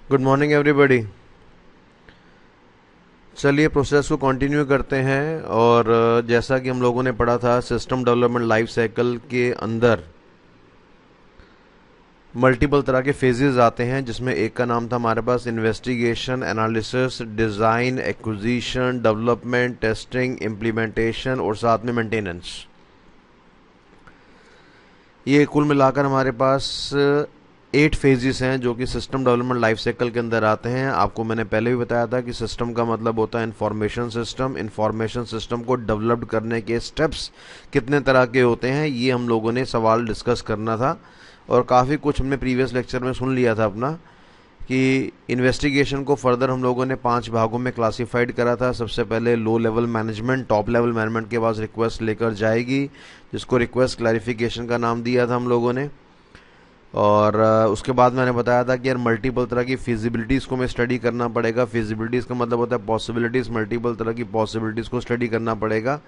Good morning everybody. चलिए process को continue करते हैं। और जैसा कि हम लोगों ने पढ़ा था, सिस्टम डेवलपमेंट लाइफ साइकिल के अंदर मल्टीपल तरह के फेजेस आते हैं, जिसमें एक का नाम था हमारे पास investigation, analysis, design, acquisition, development, testing, implementation और साथ में मेंटेनेंस। ये कुल मिलाकर हमारे पास 8 फेजेस हैं जो कि सिस्टम डेवलपमेंट लाइफ साइकिल के अंदर आते हैं। आपको मैंने पहले भी बताया था कि सिस्टम का मतलब होता है इंफॉर्मेशन सिस्टम। इंफॉर्मेशन सिस्टम को डेवलप करने के स्टेप्स कितने तरह के होते हैं, ये हम लोगों ने सवाल डिस्कस करना था। और काफ़ी कुछ हमने प्रीवियस लेक्चर में सुन लिया था अपना, कि इन्वेस्टिगेशन को फर्दर हम लोगों ने 5 भागों में क्लासिफाइड करा था। सबसे पहले low level management, top level management के पास रिक्वेस्ट लेकर जाएगी, जिसको रिक्वेस्ट क्लैरिफिकेशन का नाम दिया था हम लोगों ने। और उसके बाद मैंने बताया था कि यार मल्टीपल तरह की फिजिबिलिटीज़ को हमें स्टडी करना पड़ेगा। फिजिबिलिटीज़ का मतलब होता है पॉसिबिलिटीज़, मल्टीपल तरह की पॉसिबिलिटीज़ को स्टडी करना पड़ेगा।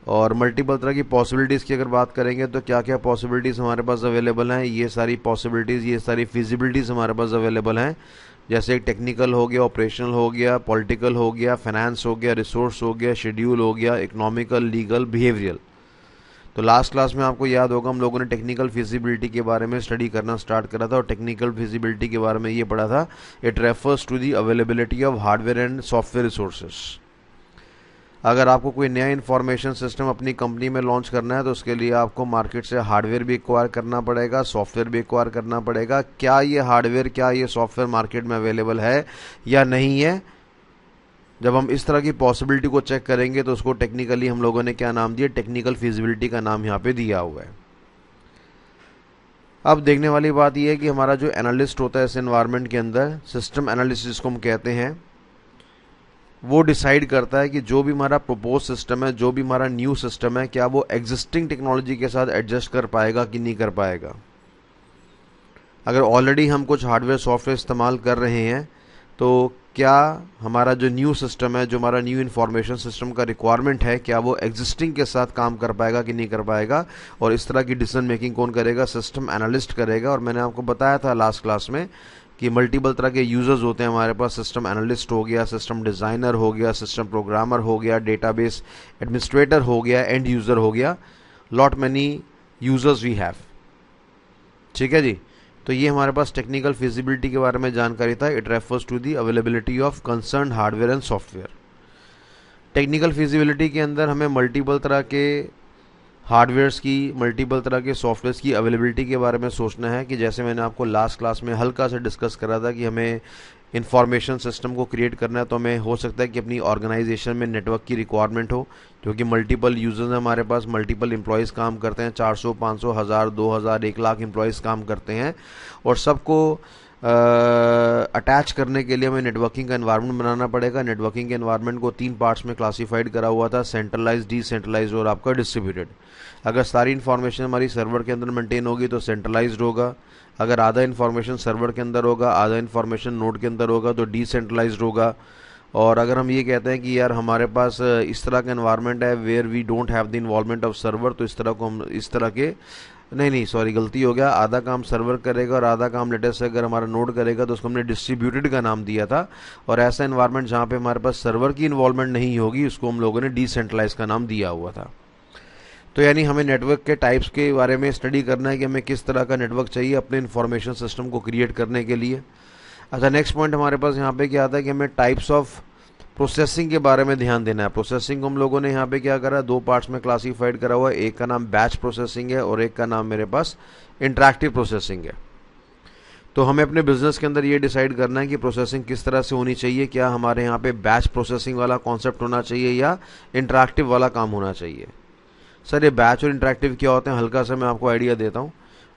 और मल्टीपल तरह की पॉसिबिलिटीज़ की अगर बात करेंगे तो क्या क्या पॉसिबिलिटीज़ हमारे पास अवेलेबल हैं, ये सारी पॉसिबिलिटीज़, ये सारी फिजिबिलिटीज़ हमारे पास अवेलेबल हैं। जैसे टेक्निकल हो गया, ऑपरेशनल हो गया, पॉलिटिकल हो गया, फाइनेंस हो गया, रिसोर्स हो गया, शेड्यूल हो गया, इकोनॉमिकल, लीगल, बिहेवियरल। तो लास्ट क्लास में आपको याद होगा हम लोगों ने टेक्निकल फिजिबिलिटी के बारे में स्टडी करना स्टार्ट करा था। और टेक्निकल फिजिबिलिटी के बारे में ये पढ़ा था, it refers to the availability of hardware and software resources. अगर आपको कोई नया इंफॉर्मेशन सिस्टम अपनी कंपनी में लॉन्च करना है तो उसके लिए आपको मार्केट से हार्डवेयर भी एक्वायर करना पड़ेगा, सॉफ्टवेयर भी एक्वायर करना पड़ेगा। क्या ये हार्डवेयर, क्या ये सॉफ्टवेयर मार्केट में अवेलेबल है या नहीं है, जब हम इस तरह की पॉसिबिलिटी को चेक करेंगे तो उसको टेक्निकली हम लोगों ने क्या नाम दिया, टेक्निकल फिजिबिलिटी का नाम यहाँ पे दिया हुआ है। अब देखने वाली बात यह है कि हमारा जो एनालिस्ट होता है इस एनवायरनमेंट के अंदर, सिस्टम एनालिस्ट जिसको हम कहते हैं, वो डिसाइड करता है कि जो भी हमारा प्रपोज सिस्टम है, जो भी हमारा न्यू सिस्टम है, क्या वो एग्जिस्टिंग टेक्नोलॉजी के साथ एडजस्ट कर पाएगा कि नहीं कर पाएगा। अगर ऑलरेडी हम कुछ हार्डवेयर सॉफ्टवेयर इस्तेमाल कर रहे हैं तो क्या हमारा जो न्यू सिस्टम है, जो हमारा न्यू इन्फॉर्मेशन सिस्टम का रिक्वायरमेंट है, क्या वो एग्जिस्टिंग के साथ काम कर पाएगा कि नहीं कर पाएगा। और इस तरह की डिसीजन मेकिंग कौन करेगा, सिस्टम एनालिस्ट करेगा। और मैंने आपको बताया था लास्ट क्लास में कि मल्टीपल तरह के यूजर्स होते हैं हमारे पास। सिस्टम एनालिस्ट हो गया, सिस्टम डिज़ाइनर हो गया, सिस्टम प्रोग्रामर हो गया, डेटाबेस एडमिनिस्ट्रेटर हो गया, एंड यूज़र हो गया। Lot many users we have. ठीक है जी। तो ये हमारे पास टेक्निकल फिजिबिलिटी के बारे में जानकारी था। It refers to the availability of concern hardware and software. Technical feasibility के अंदर हमें मल्टीपल तरह के हार्डवेयर्स की, मल्टीपल तरह के सॉफ्टवेयर्स की अवेलेबिलिटी के बारे में सोचना है। कि जैसे मैंने आपको लास्ट क्लास में हल्का सा डिस्कस करा था कि हमें इंफॉर्मेशन सिस्टम को क्रिएट करना है, तो हमें हो सकता है कि अपनी ऑर्गेनाइजेशन में नेटवर्क की रिक्वायरमेंट हो, क्योंकि मल्टीपल यूजर्स हैं हमारे पास, मल्टीपल एम्प्लॉयज़ काम करते हैं, 400, 500, 1000, 2000, 1 लाख एम्प्लॉयज़ काम करते हैं। और सबको अटैच करने के लिए हमें नेटवर्किंग का एनवायरनमेंट बनाना पड़ेगा। नेटवर्किंग के एनवायरनमेंट को 3 पार्ट्स में क्लासिफाइड करा हुआ था, सेंट्रलाइज, डिसेंट्रलाइज और आपका डिस्ट्रीब्यूटेड। अगर सारी इन्फॉर्मेशन हमारी सर्वर के अंदर मेंटेन होगी तो सेंट्रलाइज्ड होगा। अगर आधा इन्फॉर्मेशन सर्वर के अंदर होगा, आधा इन्फॉर्मेशन नोड के अंदर होगा, तो डिसेंट्रलाइज्ड होगा। और अगर हम ये कहते हैं कि यार हमारे पास इस तरह का एनवायरनमेंट है where we don't have the involvement of server, तो इस तरह को हम इस तरह के नहीं सॉरी गलती हो गया, आधा काम सर्वर करेगा और आधा काम लेटेस्ट से अगर हमारा नोड करेगा तो उसको हमने डिस्ट्रीब्यूटेड का नाम दिया था। और ऐसा एनवायरनमेंट जहाँ पे हमारे पास सर्वर की इन्वॉल्वमेंट नहीं होगी उसको हम लोगों ने डिसेंट्रलाइज का नाम दिया हुआ था। तो यानी हमें नेटवर्क के टाइप्स के बारे में स्टडी करना है कि हमें किस तरह का नेटवर्क चाहिए अपने इन्फॉर्मेशन सिस्टम को क्रिएट करने के लिए। अच्छा, नेक्स्ट पॉइंट हमारे पास यहाँ पे क्या आता है कि हमें टाइप्स ऑफ प्रोसेसिंग के बारे में ध्यान देना है। प्रोसेसिंग को हम लोगों ने यहाँ पे क्या करा, 2 पार्ट्स में क्लासीफाइड करा हुआ है। एक का नाम बैच प्रोसेसिंग है और एक का नाम मेरे पास इंटरैक्टिव प्रोसेसिंग है। तो हमें अपने बिजनेस के अंदर ये डिसाइड करना है कि प्रोसेसिंग किस तरह से होनी चाहिए। क्या हमारे यहाँ पे बैच प्रोसेसिंग वाला कॉन्सेप्ट होना चाहिए या इंटरैक्टिव वाला काम होना चाहिए। सर ये बैच और इंटरैक्टिव क्या होते हैं, हल्का सा मैं आपको आइडिया देता हूँ।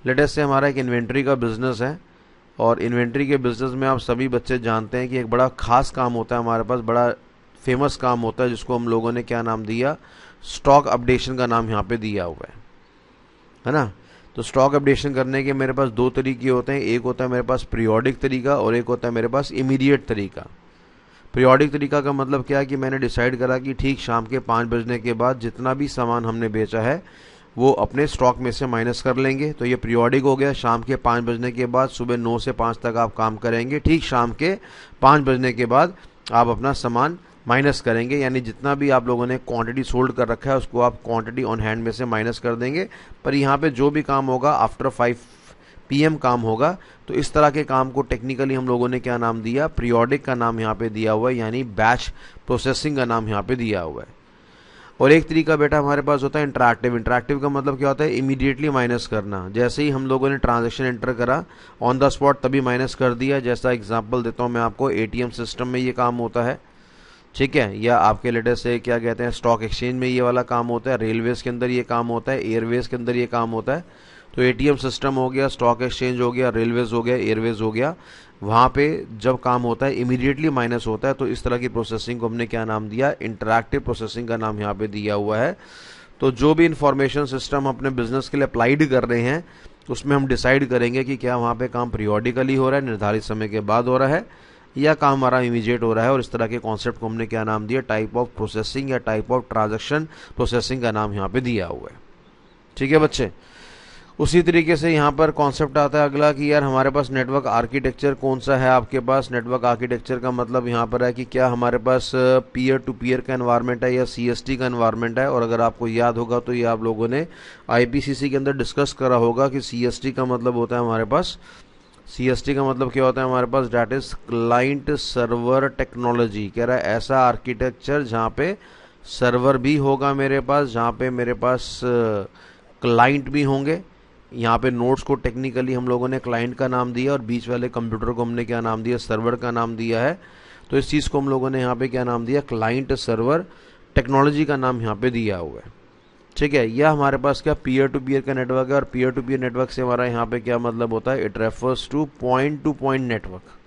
लेटेस्ट से हमारा एक इन्वेंट्री का बिजनेस है और इन्वेंट्री के बिजनेस में आप सभी बच्चे जानते हैं कि एक बड़ा खास काम होता है हमारे पास, बड़ा फेमस काम होता है जिसको हम लोगों ने क्या नाम दिया, स्टॉक अपडेशन का नाम यहाँ पे दिया हुआ है ना। तो स्टॉक अपडेशन करने के मेरे पास 2 तरीके होते हैं। एक होता है मेरे पास पीरियोडिक तरीका और एक होता है मेरे पास इमीडिएट तरीका। पीरियोडिक तरीका का मतलब क्या है कि मैंने डिसाइड करा कि ठीक शाम के 5 बजने के बाद जितना भी सामान हमने बेचा है वो अपने स्टॉक में से माइनस कर लेंगे। तो ये पीरियोडिक हो गया। शाम के 5 बजने के बाद सुबह 9 से 5 तक आप काम करेंगे, ठीक शाम के 5 बजने के बाद आप अपना सामान माइनस करेंगे, यानी जितना भी आप लोगों ने क्वांटिटी सोल्ड कर रखा है उसको आप क्वांटिटी ऑन हैंड में से माइनस कर देंगे। पर यहाँ पे जो भी काम होगा आफ्टर 5 PM काम होगा। तो इस तरह के काम को टेक्निकली हम लोगों ने क्या नाम दिया, पीरियोडिक का नाम यहाँ पे दिया हुआ है, यानी बैच प्रोसेसिंग का नाम यहाँ पे दिया हुआ है। और एक तरीका बेटा हमारे पास होता है इंटरैक्टिव। इंटरैक्टिव का मतलब क्या होता है, इमीडिएटली माइनस करना। जैसे ही हम लोगों ने ट्रांजैक्शन एंटर करा ऑन द स्पॉट तभी माइनस कर दिया। जैसा एग्जांपल देता हूँ मैं आपको, ATM सिस्टम में ये काम होता है, ठीक है, या आपके लेटर से क्या कहते हैं स्टॉक एक्सचेंज में ये वाला काम होता है, रेलवेज के अंदर ये काम होता है, एयरवेज के अंदर ये काम होता है। तो ATM सिस्टम हो गया, स्टॉक एक्सचेंज हो गया, रेलवेज हो गया, एयरवेज हो गया, वहाँ पे जब काम होता है इमीडिएटली माइनस होता है। तो इस तरह की प्रोसेसिंग को हमने क्या नाम दिया, इंटरैक्टिव प्रोसेसिंग का नाम यहाँ पे दिया हुआ है। तो जो भी इंफॉर्मेशन सिस्टम अपने बिजनेस के लिए अप्लाइड कर रहे हैं उसमें हम डिसाइड करेंगे कि क्या वहाँ पे काम पीरियोडिकली हो रहा है, निर्धारित समय के बाद हो रहा है, या काम हमारा इमीडिएट हो रहा है। और इस तरह के कॉन्सेप्ट को हमने क्या नाम दिया, टाइप ऑफ प्रोसेसिंग या टाइप ऑफ ट्रांजैक्शन प्रोसेसिंग का नाम यहाँ पे दिया हुआ है। ठीक है बच्चे। उसी तरीके से यहाँ पर कॉन्सेप्ट आता है अगला कि यार हमारे पास नेटवर्क आर्किटेक्चर कौन सा है आपके पास। नेटवर्क आर्किटेक्चर का मतलब यहाँ पर है कि क्या हमारे पास पीयर टू पीयर का एनवायरनमेंट है या CST का एनवायरनमेंट है। और अगर आपको याद होगा तो ये आप लोगों ने IPCC के अंदर डिस्कस करा होगा कि CST का मतलब होता है हमारे पास, CST का मतलब क्या होता है हमारे पास, that is client server technology. कह रहा है ऐसा आर्किटेक्चर जहाँ पे सर्वर भी होगा मेरे पास, जहाँ पे मेरे पास क्लाइंट भी होंगे। यहाँ पे नोड्स को टेक्निकली हम लोगों ने क्लाइंट का नाम दिया और बीच वाले कंप्यूटर को हमने क्या नाम दिया, सर्वर का नाम दिया है। तो इस चीज़ को हम लोगों ने यहाँ पे क्या नाम दिया, क्लाइंट सर्वर टेक्नोलॉजी का नाम यहाँ पे दिया हुआ है। ठीक है, यह हमारे पास क्या पीयर टू पीयर का नेटवर्क है। और पीयर टू पीयर नेटवर्क से हमारा यहाँ पे क्या मतलब होता है, it refers two point network.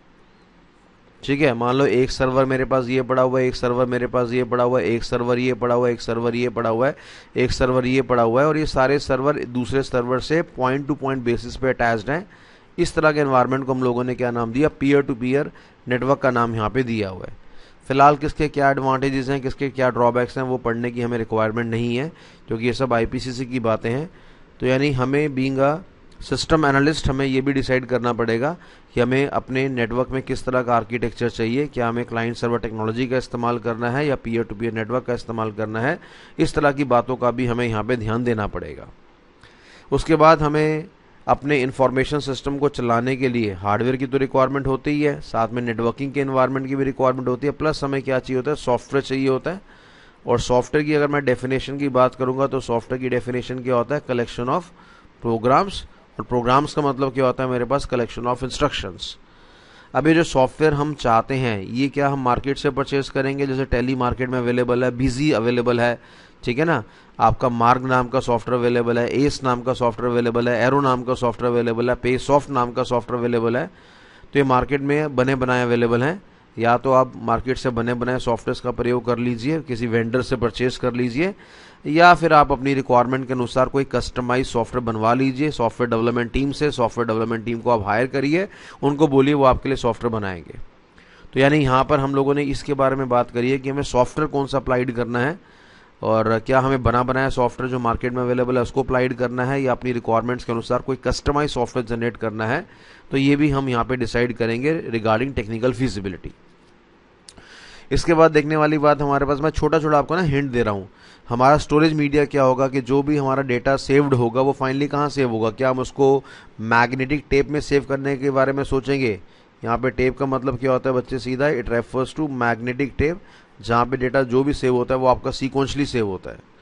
ठीक है, मान लो एक सर्वर मेरे पास ये पड़ा हुआ है, एक सर्वर मेरे पास ये पड़ा हुआ है, एक सर्वर ये पड़ा हुआ है, एक सर्वर ये पड़ा हुआ है, एक सर्वर ये पड़ा हुआ है, और ये सारे सर्वर दूसरे सर्वर से पॉइंट टू पॉइंट बेसिस पे अटैच्ड हैं। इस तरह के एनवायरनमेंट को हम लोगों ने क्या नाम दिया, पीयर टू पीयर नेटवर्क का नाम यहाँ पे दिया हुआ है। फिलहाल किसके क्या एडवांटेजेस हैं, किसके क्या ड्रॉबैक्स हैं, वो पढ़ने की हमें रिक्वायरमेंट नहीं है, क्योंकि ये सब IPCC की बातें हैं। तो यानी हमें बीइंग अ सिस्टम एनालिस्ट हमें ये भी डिसाइड करना पड़ेगा कि हमें अपने नेटवर्क में किस तरह का आर्किटेक्चर चाहिए। क्या हमें क्लाइंट सर्वर टेक्नोलॉजी का इस्तेमाल करना है या पीयर टू पीयर नेटवर्क का इस्तेमाल करना है। इस तरह की बातों का भी हमें यहाँ पे ध्यान देना पड़ेगा। उसके बाद हमें अपने इंफॉर्मेशन सिस्टम को चलाने के लिए हार्डवेयर की तो रिक्वायरमेंट होती ही है, साथ में नेटवर्किंग के एनवायरनमेंट की भी रिक्वायरमेंट होती है, प्लस हमें क्या चाहिए होता है, सॉफ्टवेयर चाहिए होता है। और सॉफ्टवेयर की अगर मैं डेफिनेशन की बात करूँगा तो सॉफ्टवेयर की डेफिनेशन क्या होता है, कलेक्शन ऑफ प्रोग्राम्स। और प्रोग्राम्स का मतलब क्या होता है मेरे पास, कलेक्शन ऑफ इंस्ट्रक्शंस। अब ये जो सॉफ्टवेयर हम चाहते हैं ये क्या हम मार्केट से परचेज करेंगे, जैसे टेली मार्केट में अवेलेबल है, बिजी अवेलेबल है, ठीक है ना, आपका मार्ग नाम का सॉफ्टवेयर अवेलेबल है, एस नाम का सॉफ्टवेयर अवेलेबल है, एरो नाम का सॉफ्टवेयर अवेलेबल है, पे सॉफ्ट नाम का सॉफ्टवेयर अवेलेबल है। तो ये मार्केट में बने बनाए अवेलेबल हैं। या तो आप मार्केट से बने बनाए सॉफ्टवेयर का प्रयोग कर लीजिए, किसी वेंडर से परचेज कर लीजिए, या फिर आप अपनी रिक्वायरमेंट के अनुसार कोई कस्टमाइज सॉफ्टवेयर बनवा लीजिए सॉफ्टवेयर डेवलपमेंट टीम से। सॉफ्टवेयर डेवलपमेंट टीम को आप हायर करिए, उनको बोलिए वो आपके लिए सॉफ्टवेयर बनाएंगे। तो यानी यहाँ पर हम लोगों ने इसके बारे में बात करी है कि हमें सॉफ्टवेयर कौन सा अप्लाइड करना है, और क्या हमें बना बनाया सॉफ्टवेयर जो मार्केट में अवेलेबल है उसको अप्लाइड करना है, या अपनी रिक्वायरमेंट्स के अनुसार कोई कस्टमाइज सॉफ्टवेयर जनरेट करना है। तो ये भी हम यहाँ पे डिसाइड करेंगे रिगार्डिंग टेक्निकल फिजिबिलिटी। इसके बाद देखने वाली बात हमारे पास, मैं छोटा छोटा आपको ना हिंट दे रहा हूँ, हमारा स्टोरेज मीडिया क्या होगा कि जो भी हमारा डेटा सेव्ड होगा वो फाइनली कहाँ सेव होगा। क्या हम उसको मैग्नेटिक टेप में सेव करने के बारे में सोचेंगे। यहाँ पे टेप का मतलब क्या होता है बच्चे, सीधा it refers to magnetic tape, जहाँ पे डेटा जो भी सेव होता है वो आपका सीक्वेंशली सेव होता है।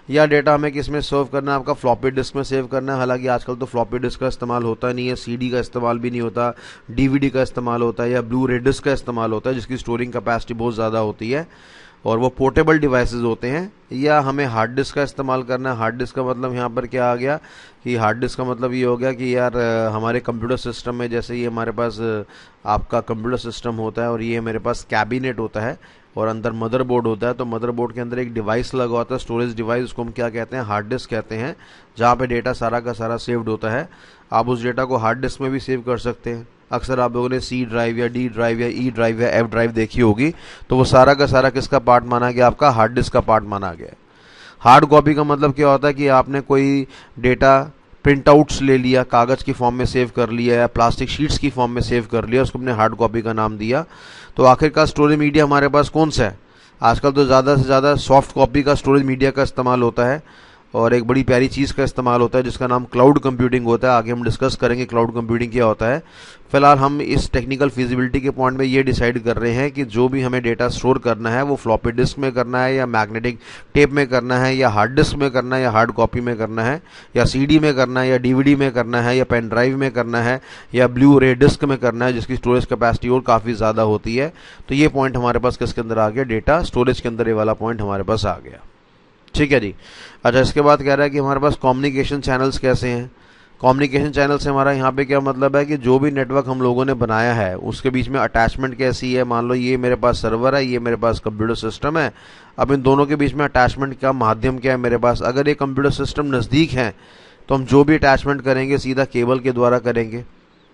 या डेटा हमें किस में सेव करना है, आपका फ्लॉपी डिस्क में सेव करना है। हालांकि आजकल तो फ्लॉपी डिस्क का इस्तेमाल होता नहीं है, CD का इस्तेमाल भी नहीं होता, DVD का इस्तेमाल होता है, या ब्लू रे डिस्क का इस्तेमाल होता है जिसकी स्टोरिंग कैपेसिटी बहुत ज़्यादा होती है और वो पोर्टेबल डिवाइसेस होते हैं। या हमें हार्ड डिस्क का इस्तेमाल करना है। हार्ड डिस्क का मतलब यहाँ पर क्या आ गया कि हार्ड डिस्क का मतलब ये हो गया कि यार हमारे कंप्यूटर सिस्टम में, जैसे ये हमारे पास आपका कंप्यूटर सिस्टम होता है और ये मेरे पास कैबिनेट होता है और अंदर मदरबोर्ड होता है। तो मदरबोर्ड के अंदर एक डिवाइस लगा होता है, स्टोरेज डिवाइस, उसको हम क्या कहते हैं, हार्ड डिस्क कहते हैं, जहाँ पे डेटा सारा का सारा सेव्ड होता है। आप उस डेटा को हार्ड डिस्क में भी सेव कर सकते हैं। अक्सर आप लोगों ने C ड्राइव या D ड्राइव या E ड्राइव या F ड्राइव देखी होगी, तो वो सारा का सारा किसका पार्ट माना गया, आपका हार्ड डिस्क का पार्ट माना गया। हार्ड कॉपी का मतलब क्या होता है कि आपने कोई डेटा प्रिंट आउट्स ले लिया, कागज़ की फॉर्म में सेव कर लिया या प्लास्टिक शीट्स की फॉर्म में सेव कर लिया, उसको हमने हार्ड कॉपी का नाम दिया। तो आखिरकार स्टोरेज मीडिया हमारे पास कौन सा है? आजकल तो ज़्यादा से ज़्यादा सॉफ्ट कॉपी का स्टोरेज मीडिया का इस्तेमाल होता है और एक बड़ी प्यारी चीज़ का इस्तेमाल होता है जिसका नाम क्लाउड कंप्यूटिंग होता है। आगे हम डिस्कस करेंगे क्लाउड कंप्यूटिंग क्या होता है। फिलहाल हम इस टेक्निकल फिजिबिलिटी के पॉइंट में ये डिसाइड कर रहे हैं कि जो भी हमें डेटा स्टोर करना है वो फ्लॉपी डिस्क में करना है या मैग्नेटिक टेप में करना है या हार्ड डिस्क में करना है या हार्ड कॉपी में करना है या सीडी में करना है या डीवीडी में करना है या पेन ड्राइव में करना है या ब्लू रे डिस्क में करना है जिसकी स्टोरेज कैपेसिटी और काफ़ी ज़्यादा होती है। तो ये पॉइंट हमारे पास किसके अंदर आ गया? डेटा स्टोरेज के अंदर ये वाला पॉइंट हमारे पास आ गया। ठीक है जी। अच्छा, इसके बाद कह रहा है कि हमारे पास कम्युनिकेशन चैनल्स कैसे हैं। कम्युनिकेशन चैनल से हमारा यहाँ पे क्या मतलब है कि जो भी नेटवर्क हम लोगों ने बनाया है उसके बीच में अटैचमेंट कैसी है। मान लो ये मेरे पास सर्वर है, ये मेरे पास कंप्यूटर सिस्टम है। अब इन दोनों के बीच में अटैचमेंट का माध्यम क्या है मेरे पास? अगर ये कंप्यूटर सिस्टम नज़दीक है तो हम जो भी अटैचमेंट करेंगे सीधा केबल के द्वारा करेंगे।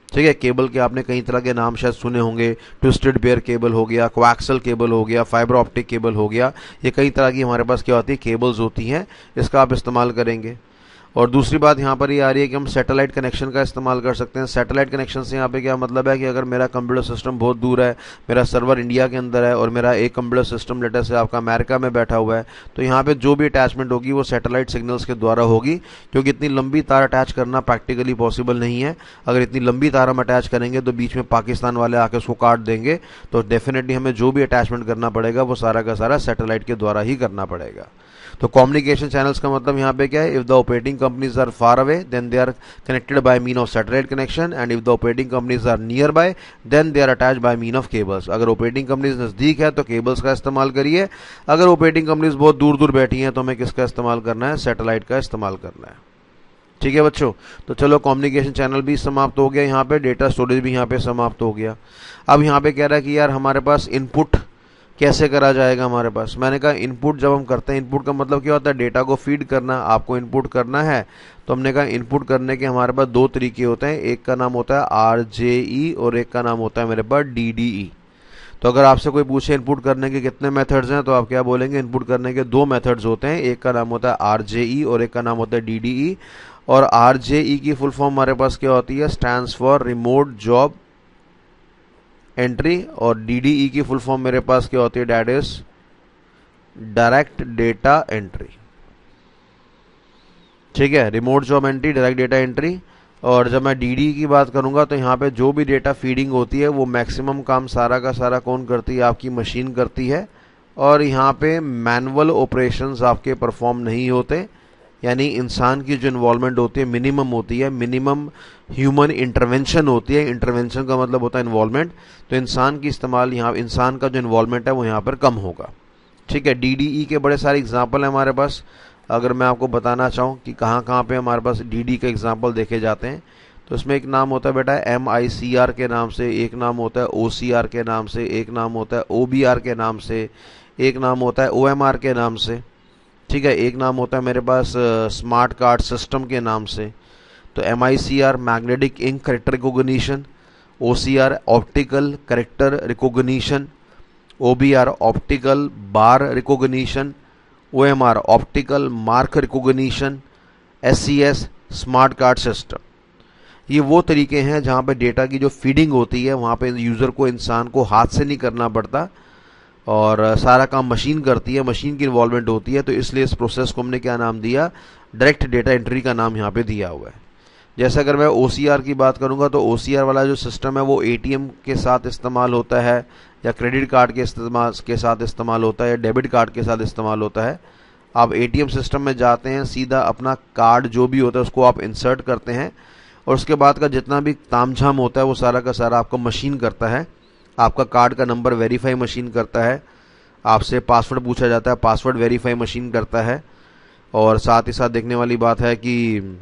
ठीक है, केबल के आपने कई तरह के नाम शायद सुने होंगे, ट्विस्टेड पेयर केबल हो गया, कोएक्सल केबल हो गया, फाइबर ऑप्टिक केबल हो गया। ये कई तरह की हमारे पास क्या होती है? केबल्स होती हैं, इसका आप इस्तेमाल करेंगे। और दूसरी बात यहाँ पर ये आ रही है कि हम सैटेलाइट कनेक्शन का इस्तेमाल कर सकते हैं। सैटेलाइट कनेक्शन से यहाँ पे क्या मतलब है कि अगर मेरा कंप्यूटर सिस्टम बहुत दूर है, मेरा सर्वर इंडिया के अंदर है और मेरा एक कंप्यूटर सिस्टम लेटर से आपका अमेरिका में बैठा हुआ है, तो यहाँ पे जो भी अटैचमेंट होगी वो सैटेलाइट सिग्नल्स के द्वारा होगी, क्योंकि इतनी लंबी तार अटैच करना प्रैक्टिकली पॉसिबल नहीं है। अगर इतनी लंबी तार हम अटैच करेंगे तो बीच में पाकिस्तान वाले आके उसको काट देंगे, तो डेफिनेटली हमें जो भी अटैचमेंट करना पड़ेगा वो सारा का सारा सैटेलाइट के द्वारा ही करना पड़ेगा। तो कम्युनिकेशन चैनल्स का मतलब यहाँ पे क्या है? If the operating companies are far away then they are connected by mean of satellite connection, and if the operating companies are nearby then they are attach by mean of cables. अगर operating companies नज़दीक है तो cables का इस्तेमाल करिए, अगर operating companies बहुत दूर दूर बैठी हैं तो हमें किसका इस्तेमाल करना है? सैटेलाइट का इस्तेमाल करना है। ठीक है बच्चों, तो चलो कम्युनिकेशन चैनल भी समाप्त हो गया, यहाँ पे डेटा स्टोरेज भी यहाँ पे समाप्त हो गया। अब यहाँ पे कह रहा है कि यार हमारे पास इनपुट कैसे करा जाएगा हमारे पास। मैंने कहा इनपुट जब हम करते हैं, इनपुट का मतलब क्या होता है? डेटा को फीड करना, आपको इनपुट करना है। तो हमने कहा इनपुट करने के हमारे पास दो तरीके होते हैं, एक का नाम होता है RJE और एक का नाम होता है मेरे पास DDE। तो अगर आपसे कोई पूछे इनपुट करने के कितने मेथड्स हैं तो आप क्या बोलेंगे? इनपुट करने के दो मेथड्स होते हैं, एक का नाम होता है RJE और एक का नाम होता है DDE। और RJE की फुल फॉर्म हमारे पास क्या होती है? Stands for remote job entry. और DDE की फुल फॉर्म मेरे पास क्या होती है? That is direct data entry. ठीक है, remote job entry, direct data entry. और जब मैं DDE की बात करूंगा तो यहाँ पे जो भी डेटा फीडिंग होती है वो मैक्सिमम काम सारा का सारा कौन करती है? आपकी मशीन करती है। और यहाँ पे मैनुअल ऑपरेशंस आपके परफॉर्म नहीं होते, यानी इंसान की जो इन्वॉल्वमेंट होती है मिनिमम होती है, मिनिमम ह्यूमन इंटरवेंशन होती है। इंटरवेंशन का मतलब होता है इन्वॉल्वमेंट, तो इंसान की इस्तेमाल यहाँ, इंसान का जो इन्वॉल्वमेंट है वो यहाँ पर कम होगा। ठीक है, DDE के बड़े सारे एग्जाम्पल हैं हमारे पास। अगर मैं आपको बताना चाहूँ कि कहाँ कहाँ पे हमारे पास DDE के एग्जाम्पल देखे जाते हैं, तो इसमें एक नाम होता है बेटा MICR के नाम से, एक नाम होता है OCR के नाम से, एक नाम होता है OBR के नाम से, एक नाम होता है OMR के नाम से। ठीक है, एक नाम होता है मेरे पास स्मार्ट कार्ड सिस्टम के नाम से। तो MICR magnetic ink character recognition, OCR optical character recognition, OBR optical bar recognition, OMR optical mark recognition, SCS smart card system. ये वो तरीके हैं जहाँ पे डेटा की जो फीडिंग होती है वहाँ पे यूज़र को, इंसान को हाथ से नहीं करना पड़ता और सारा काम मशीन करती है, मशीन की इन्वॉल्वमेंट होती है। तो इसलिए इस प्रोसेस को हमने क्या नाम दिया? डायरेक्ट डेटा एंट्री का नाम यहाँ पे दिया हुआ है। जैसे अगर मैं OCR की बात करूँगा तो OCR वाला जो सिस्टम है वो ATM के साथ इस्तेमाल होता है या क्रेडिट कार्ड के साथ इस्तेमाल होता है या डेबिट कार्ड के साथ इस्तेमाल होता है। आप ATM सिस्टम में जाते हैं, सीधा अपना कार्ड जो भी होता है उसको आप इंसर्ट करते हैं और उसके बाद का जितना भी तामझाम होता है वो सारा का सारा आपका मशीन करता है। आपका कार्ड का नंबर वेरीफाई मशीन करता है, आपसे पासवर्ड पूछा जाता है, पासवर्ड वेरीफाई मशीन करता है। और साथ ही साथ देखने वाली बात है कि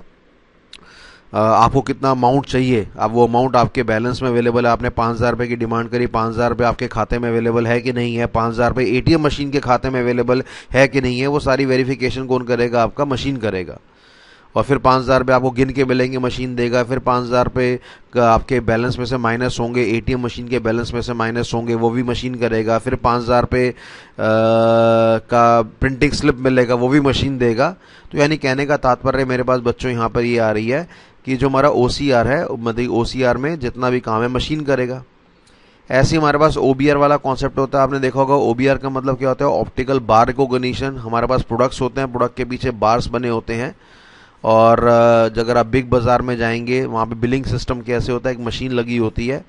आपको कितना अमाउंट चाहिए, अब वो अमाउंट आपके बैलेंस में अवेलेबल है। आपने 5,000 रुपये की डिमांड करी, 5,000 रुपये आपके खाते में अवेलेबल है कि नहीं है, 5,000 रुपये ATM मशीन के खाते में अवेलेबल है कि नहीं है, वो सारी वेरिफिकेशन कौन करेगा? आपका मशीन करेगा। और फिर 5,000 रुपये आपको गिन के मिलेंगे, मशीन देगा। फिर 5,000 रुपये आपके बैलेंस में से माइनस होंगे, एटीएम मशीन के बैलेंस में से माइनस होंगे, वो भी मशीन करेगा। फिर 5,000 रुपये का प्रिंटिंग स्लिप मिलेगा, वो भी मशीन देगा। तो यानी कहने का तात्पर्य मेरे पास बच्चों यहाँ पर ये आ रही है कि जो हमारा OCR है, मतलब OCR में जितना भी काम है मशीन करेगा। ऐसे ही हमारे पास OBR वाला कॉन्सेप्ट होता है। आपने देखा होगा OBR का मतलब क्या होता है, ऑप्टिकल बार रिकॉग्निशन। हमारे पास प्रोडक्ट्स होते हैं, प्रोडक्ट के पीछे बार्स बने होते हैं। और अगर आप बिग बाज़ार में जाएंगे, वहाँ पे बिलिंग सिस्टम कैसे होता है, एक मशीन लगी होती है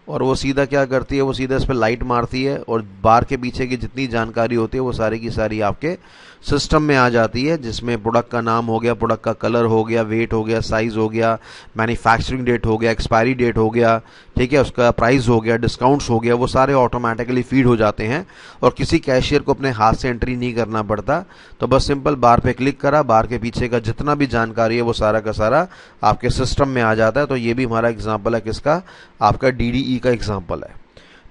और वो सीधा क्या करती है, वो सीधा इस पर लाइट मारती है और बार के पीछे की जितनी जानकारी होती है वो सारी की सारी आपके सिस्टम में आ जाती है, जिसमें प्रोडक्ट का नाम हो गया, प्रोडक्ट का कलर हो गया, वेट हो गया, साइज़ हो गया, मैन्युफैक्चरिंग डेट हो गया, एक्सपायरी डेट हो गया, ठीक है, उसका प्राइस हो गया, डिस्काउंट्स हो गया, वो सारे ऑटोमेटिकली फीड हो जाते हैं और किसी कैशियर को अपने हाथ से एंट्री नहीं करना पड़ता। तो बस सिंपल बार पे क्लिक करा, बार के पीछे का जितना भी जानकारी है वो सारा का सारा आपके सिस्टम में आ जाता है। तो ये भी हमारा एग्जाम्पल है किसका, आपका DDE का एग्जाम्पल है।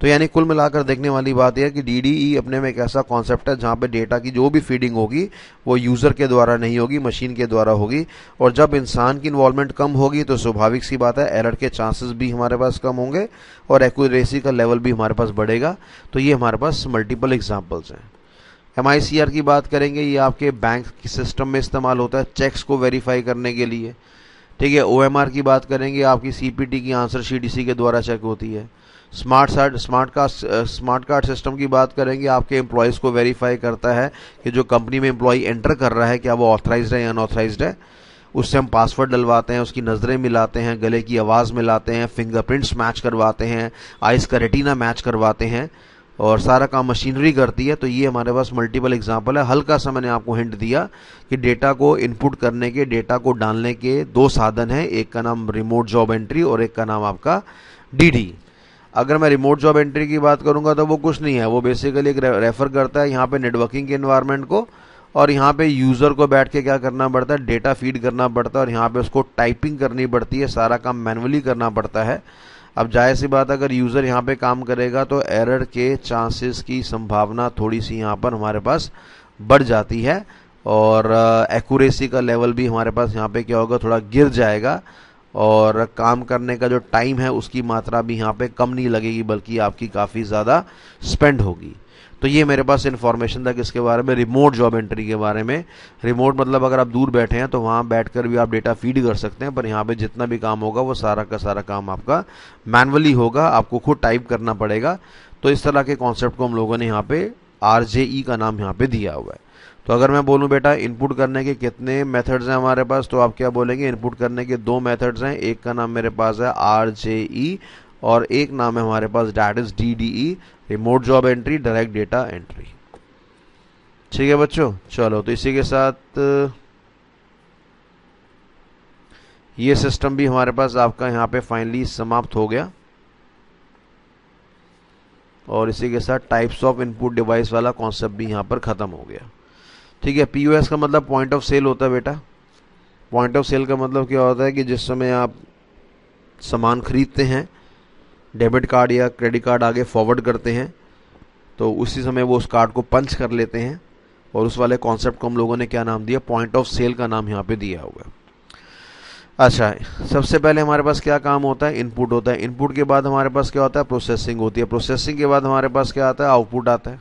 तो यानी कुल मिलाकर देखने वाली बात यह है कि DDE अपने में एक ऐसा कॉन्सेप्ट है जहाँ पे डेटा की जो भी फीडिंग होगी वो यूज़र के द्वारा नहीं होगी, मशीन के द्वारा होगी। और जब इंसान की इन्वॉल्वमेंट कम होगी तो स्वाभाविक सी बात है एरर के चांसेस भी हमारे पास कम होंगे और एक्यूरेसी का लेवल भी हमारे पास बढ़ेगा। तो ये हमारे पास मल्टीपल एग्जाम्पल्स हैं। MICR की बात करेंगे, ये आपके बैंक सिस्टम में इस्तेमाल होता है चेक्स को वेरीफाई करने के लिए, ठीक है। OMR की बात करेंगे, आपकी CPT की आंसर शीट इसी के द्वारा चेक होती है। स्मार्ट कार्ड सिस्टम की बात करेंगे, आपके एम्प्लॉयज़ को वेरीफाई करता है कि जो कंपनी में एम्प्लॉय एंटर कर रहा है क्या वो ऑथराइज्ड है या अनऑथराइज्ड है। उससे हम पासवर्ड डलवाते हैं, उसकी नज़रें मिलाते हैं, गले की आवाज़ मिलाते हैं, फिंगरप्रिंट्स मैच करवाते हैं, आइस का रेटिना मैच करवाते हैं और सारा काम मशीनरी करती है। तो ये हमारे पास मल्टीपल एग्जाम्पल है। हल्का सा मैंने आपको हिंट दिया कि डेटा को इनपुट करने के, डेटा को डालने के दो साधन हैं, एक का नाम रिमोट जॉब एंट्री और एक का नाम आपका DD। अगर मैं रिमोट जॉब एंट्री की बात करूंगा तो वो कुछ नहीं है, वो बेसिकली एक रेफर करता है यहाँ पे नेटवर्किंग के एनवायरनमेंट को और यहाँ पे यूज़र को बैठ के क्या करना पड़ता है, डेटा फीड करना पड़ता है और यहाँ पे उसको टाइपिंग करनी पड़ती है, सारा काम मैनुअली करना पड़ता है। अब जाहिर सी बात, अगर यूज़र यहाँ पे काम करेगा तो एरर के चांसेस की संभावना थोड़ी सी यहाँ पर हमारे पास बढ़ जाती है और एक्यूरेसी का लेवल भी हमारे पास यहाँ पे क्या होगा, थोड़ा गिर जाएगा और काम करने का जो टाइम है उसकी मात्रा भी यहाँ पे कम नहीं लगेगी बल्कि आपकी काफ़ी ज़्यादा स्पेंड होगी। तो ये मेरे पास इन्फॉर्मेशन था किसके बारे में, रिमोट जॉब एंट्री के बारे में। रिमोट मतलब अगर आप दूर बैठे हैं तो वहाँ बैठकर भी आप डेटा फीड कर सकते हैं, पर यहाँ पे जितना भी काम होगा वो सारा का सारा काम आपका मैनुअली होगा, आपको खुद टाइप करना पड़ेगा। तो इस तरह के कॉन्सेप्ट को हम लोगों ने यहाँ पे RJE का नाम यहाँ पे दिया हुआ है। तो अगर मैं बोलूं बेटा इनपुट करने के कितने मेथड्स हैं हमारे पास, तो आप क्या बोलेंगे, इनपुट करने के दो मेथड्स हैं, एक का नाम मेरे पास है RJE और एक नाम है हमारे पास that is DDE, remote job entry, direct data entry. ठीक है बच्चों, चलो तो इसी के साथ ये सिस्टम भी हमारे पास आपका यहाँ पे फाइनली समाप्त हो गया और इसी के साथ टाइप्स ऑफ इनपुट डिवाइस वाला कॉन्सेप्ट भी यहाँ पर ख़त्म हो गया। ठीक है, POS का मतलब पॉइंट ऑफ सेल होता है बेटा। पॉइंट ऑफ सेल का मतलब क्या होता है कि जिस समय आप सामान खरीदते हैं, डेबिट कार्ड या क्रेडिट कार्ड आगे फॉरवर्ड करते हैं तो उसी समय वो उस कार्ड को पंच कर लेते हैं और उस वाले कॉन्सेप्ट को हम लोगों ने क्या नाम दिया, पॉइंट ऑफ सेल का नाम यहाँ पे दिया हुआ है। अच्छा, सबसे पहले हमारे पास क्या काम होता है, इनपुट होता है। इनपुट के बाद हमारे पास क्या होता है, प्रोसेसिंग होती है। प्रोसेसिंग के बाद हमारे पास क्या आता है, आउटपुट आता है।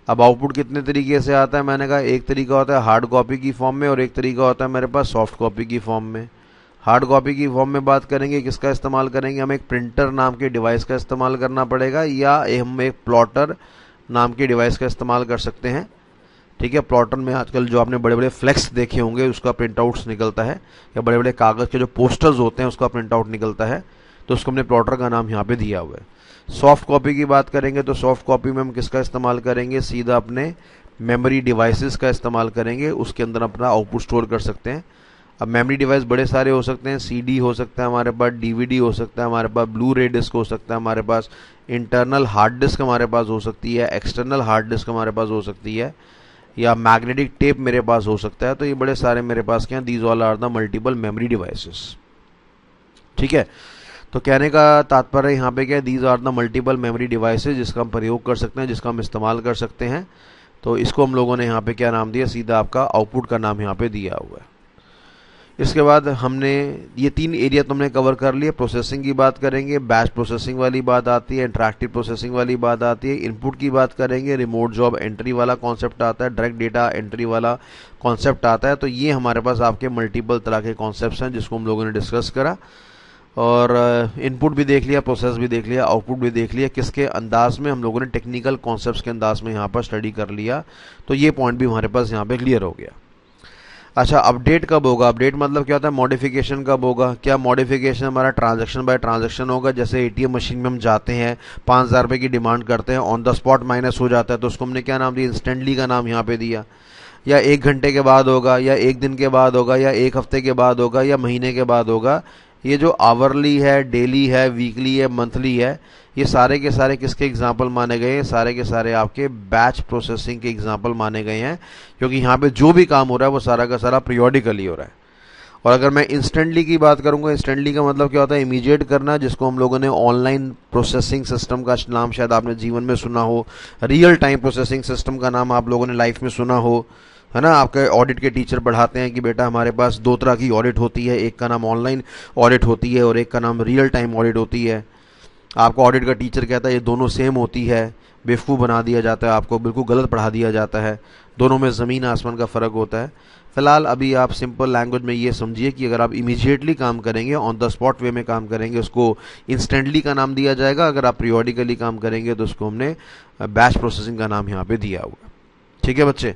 अब आउटपुट कितने तरीके से आता है, मैंने कहा एक तरीका होता है हार्ड कॉपी की फॉर्म में और एक तरीका होता है मेरे पास सॉफ्ट कॉपी की फॉर्म में। हार्ड कॉपी की फॉर्म में बात करेंगे, किसका इस्तेमाल करेंगे, हम एक प्रिंटर नाम के डिवाइस का इस्तेमाल करना पड़ेगा या हम एक प्लॉटर नाम के डिवाइस का इस्तेमाल कर सकते हैं। ठीक है, प्लॉटर में आजकल जो आपने बड़े बड़े फ्लेक्स देखे होंगे उसका प्रिंट आउट्स निकलता है, या बड़े बड़े कागज़ के जो पोस्टर्स होते हैं उसका प्रिंट आउट निकलता है, तो उसको हमने प्लॉटर का नाम यहाँ पे दिया हुआ है। सॉफ्ट कॉपी की बात करेंगे तो सॉफ्ट कॉपी में हम किसका इस्तेमाल करेंगे, सीधा अपने मेमोरी डिवाइसेस का इस्तेमाल करेंगे, उसके अंदर अपना आउटपुट स्टोर कर सकते हैं। अब मेमोरी डिवाइस बड़े सारे हो सकते हैं, CD हो सकता है हमारे पास, DVD हो सकता है हमारे पास, ब्लू रे डिस्क हो सकता है हमारे पास, इंटरनल हार्ड डिस्क हमारे पास हो सकती है, एक्सटर्नल हार्ड डिस्क हमारे पास हो सकती है, या मैग्नेटिक टेप मेरे पास हो सकता है। तो ये बड़े सारे मेरे पास क्या, these all are the multiple memory devices. ठीक है, तो कहने का तात्पर्य यहाँ पे क्या है, these are the multiple memory devices जिसका हम प्रयोग कर सकते हैं, जिसका हम इस्तेमाल कर सकते हैं। तो इसको हम लोगों ने यहाँ पे क्या नाम दिया, सीधा आपका आउटपुट का नाम यहाँ पे दिया हुआ है। इसके बाद हमने ये 3 एरिया तुमने कवर कर लिए। प्रोसेसिंग की बात करेंगे, बैच प्रोसेसिंग वाली बात आती है, इंटरैक्टिव प्रोसेसिंग वाली बात आती है, इनपुट की बात करेंगे, रिमोट जॉब एंट्री वाला कॉन्सेप्ट आता है, डायरेक्ट डेटा एंट्री वाला कॉन्सेप्ट आता है। तो ये हमारे पास आपके मल्टीपल तरह के कॉन्सेप्ट्स हैं जिसको हम लोगों ने डिस्कस करा। और इनपुट भी देख लिया, प्रोसेस भी देख लिया, आउटपुट भी देख लिया, किसके अंदाज में हम लोगों ने टेक्निकल कॉन्सेप्ट्स के अंदाज में यहाँ पर स्टडी कर लिया। तो ये पॉइंट भी हमारे पास यहाँ पे क्लियर हो गया। अच्छा, अपडेट कब होगा? अपडेट मतलब क्या होता है? मॉडिफिकेशन कब होगा? क्या मॉडिफिकेशन हमारा ट्रांजैक्शन बाय ट्रांजैक्शन होगा? जैसे एटीएम मशीन में हम जाते हैं, 5,000 रुपये की डिमांड करते हैं, ऑन द स्पॉट माइनस हो जाता है, तो उसको हमने क्या नाम दिया? इंस्टेंटली का नाम यहाँ पे दिया। या 1 घंटे के बाद होगा, या 1 दिन के बाद होगा, या 1 हफ्ते के बाद होगा, या महीने के बाद होगा। ये जो आवरली है, डेली है, वीकली है, मंथली है, ये सारे के सारे किसके एग्जाम्पल माने गए हैं? सारे के सारे आपके बैच प्रोसेसिंग के एग्जाम्पल माने गए हैं, क्योंकि यहाँ पे जो भी काम हो रहा है वो सारा का सारा पीरियोडिकली हो रहा है। और अगर मैं इंस्टेंटली की बात करूंगा, इंस्टेंटली का मतलब क्या होता है? इमीडिएट करना, जिसको हम लोगों ने ऑनलाइन प्रोसेसिंग सिस्टम का नाम शायद आपने जीवन में सुना हो, रियल टाइम प्रोसेसिंग सिस्टम का नाम आप लोगों ने लाइफ में सुना हो, है ना। आपके ऑडिट के टीचर पढ़ाते हैं कि बेटा हमारे पास 2 तरह की ऑडिट होती है, एक का नाम ऑनलाइन ऑडिट होती है और एक का नाम रियल टाइम ऑडिट होती है। आपको ऑडिट का टीचर कहता है ये दोनों सेम होती है, बेवकूफ़ बना दिया जाता है, आपको बिल्कुल गलत पढ़ा दिया जाता है, दोनों में ज़मीन आसमान का फ़र्क होता है। फिलहाल अभी आप सिंपल लैंग्वेज में ये समझिए कि अगर आप इमीडिएटली काम करेंगे, ऑन द स्पॉट वे में काम करेंगे, उसको इंस्टेंटली का नाम दिया जाएगा। अगर आप पीरियोडिकली काम करेंगे तो उसको हमने बैच प्रोसेसिंग का नाम यहाँ पे दिया हुआ। ठीक है बच्चे।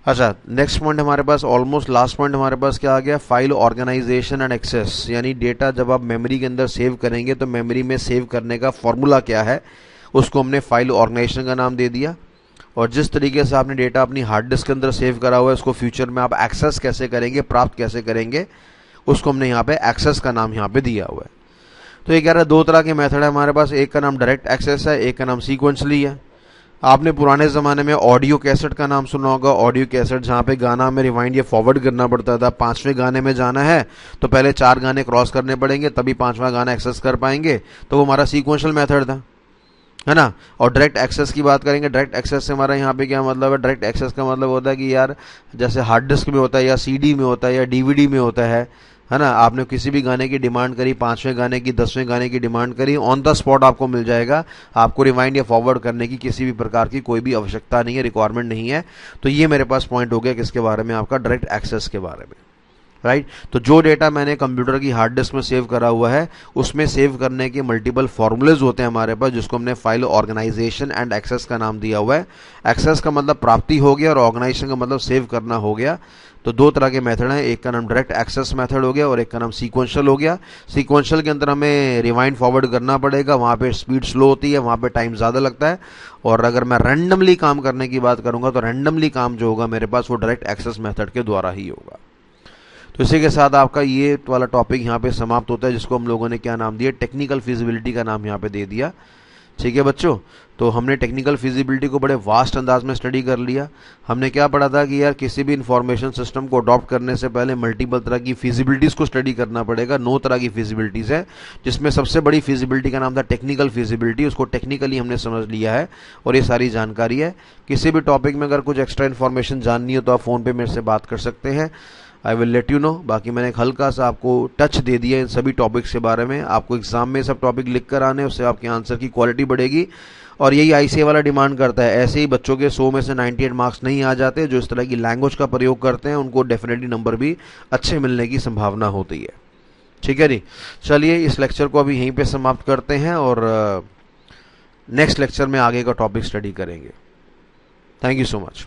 अच्छा, नेक्स्ट पॉइंट हमारे पास, ऑलमोस्ट लास्ट पॉइंट हमारे पास क्या आ गया? File organisation and access. यानी डेटा जब आप मेमोरी के अंदर सेव करेंगे तो मेमोरी में सेव करने का फॉर्मूला क्या है, उसको हमने फाइल ऑर्गेनाइजेशन का नाम दे दिया। और जिस तरीके से आपने डेटा अपनी हार्ड डिस्क के अंदर सेव करा हुआ है, उसको फ्यूचर में आप एक्सेस कैसे करेंगे, प्राप्त कैसे करेंगे, उसको हमने यहाँ पे एक्सेस का नाम यहाँ पे दिया हुआ है। तो ये कह रहा है 2 तरह के मेथड है हमारे पास, एक का नाम डायरेक्ट एक्सेस है, एक का नाम सीक्वेंसली है। आपने पुराने ज़माने में ऑडियो कैसेट का नाम सुना होगा। ऑडियो कैसेट जहाँ पे गाना में रिवाइंड या फॉरवर्ड करना पड़ता था। 5वें गाने में जाना है तो पहले 4 गाने क्रॉस करने पड़ेंगे, तभी 5वां गाना एक्सेस कर पाएंगे। तो वो हमारा सीक्वेंशियल मेथड था, है ना। और डायरेक्ट एक्सेस की बात करेंगे, डायरेक्ट एक्सेस से हमारा यहाँ पे क्या मतलब है? डायरेक्ट एक्सेस का मतलब होता है कि यार जैसे हार्ड डिस्क में होता है, या CD में होता है, या DVD में होता है ना। आपने किसी भी गाने की डिमांड करी, 5वें गाने की, 10वें गाने की डिमांड करी, ऑन द स्पॉट आपको मिल जाएगा। आपको रिवाइंड या फॉरवर्ड करने की किसी भी प्रकार की कोई भी आवश्यकता नहीं है, रिक्वायरमेंट नहीं है। तो ये मेरे पास पॉइंट हो गया किसके बारे में? आपका डायरेक्ट एक्सेस के बारे में, राइट। तो जो डेटा मैंने कंप्यूटर की हार्ड डिस्क में सेव करा हुआ है, उसमें सेव करने के मल्टीपल फॉर्मूलेज होते हैं हमारे पास, जिसको हमने फाइल ऑर्गेनाइजेशन एंड एक्सेस का नाम दिया हुआ है। एक्सेस का मतलब प्राप्ति हो गया और ऑर्गेनाइजेशन का मतलब सेव करना हो गया। तो 2 तरह के मेथड हैं, एक का नाम डायरेक्ट एक्सेस मेथड हो गया और एक का नाम सीक्वेंशियल हो गया। सीक्वेंशियल के अंदर हमें रिवाइंड फॉरवर्ड करना पड़ेगा, वहाँ पे स्पीड स्लो होती है, वहाँ पे टाइम ज़्यादा लगता है। और अगर मैं रैंडमली काम करने की बात करूँगा तो रैंडमली काम जो होगा मेरे पास वो डायरेक्ट एक्सेस मेथड के द्वारा ही होगा। तो इसी के साथ आपका ये वाला टॉपिक यहाँ पे समाप्त होता है, जिसको हम लोगों ने क्या नाम दिया? टेक्निकल फिजिबिलिटी का नाम यहाँ पे दे दिया। ठीक है बच्चों, तो हमने टेक्निकल फिजिबिलिटी को बड़े वास्ट अंदाज में स्टडी कर लिया। हमने क्या पढ़ा था कि यार किसी भी इंफॉर्मेशन सिस्टम को अडॉप्ट करने से पहले मल्टीपल तरह की फिजिबिलिटीज़ को स्टडी करना पड़ेगा। 9 तरह की फिजिबिलिटीज़ है, जिसमें सबसे बड़ी फिजिबिलिटी का नाम था टेक्निकल फिजिबिलिटी। उसको टेक्निकली हमने समझ लिया है और ये सारी जानकारी है। किसी भी टॉपिक में अगर कुछ एक्स्ट्रा इन्फॉर्मेशन जाननी हो तो आप फ़ोन पर मेरे से बात कर सकते हैं, I will let you know. बाकी मैंने एक हल्का सा आपको टच दे दिया इन सभी टॉपिक्स के बारे में। आपको एग्जाम में सब टॉपिक लिख कर आने, उससे आपके आंसर की क्वालिटी बढ़ेगी। और यही ICA वाला डिमांड करता है। ऐसे ही बच्चों के 100 में से 98 मार्क्स नहीं आ जाते। जो इस तरह की लैंग्वेज का प्रयोग करते हैं उनको डेफिनेटली नंबर भी अच्छे मिलने की संभावना होती है। ठीक है जी, चलिए इस लेक्चर को अभी यहीं पे समाप्त करते हैं और नेक्स्ट लेक्चर में आगे का टॉपिक स्टडी करेंगे। Thank you so much.